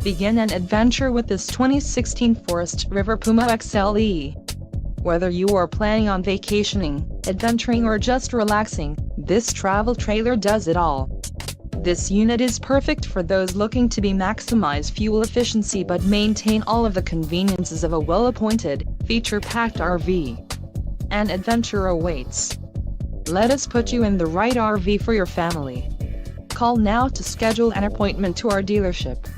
Begin an adventure with this 2016 Forest River PUMA XLE. Whether you are planning on vacationing, adventuring or just relaxing, this travel trailer does it all. This unit is perfect for those looking to maximize fuel efficiency but maintain all of the conveniences of a well-appointed, feature-packed RV. An adventure awaits. Let us put you in the right RV for your family. Call now to schedule an appointment to our dealership.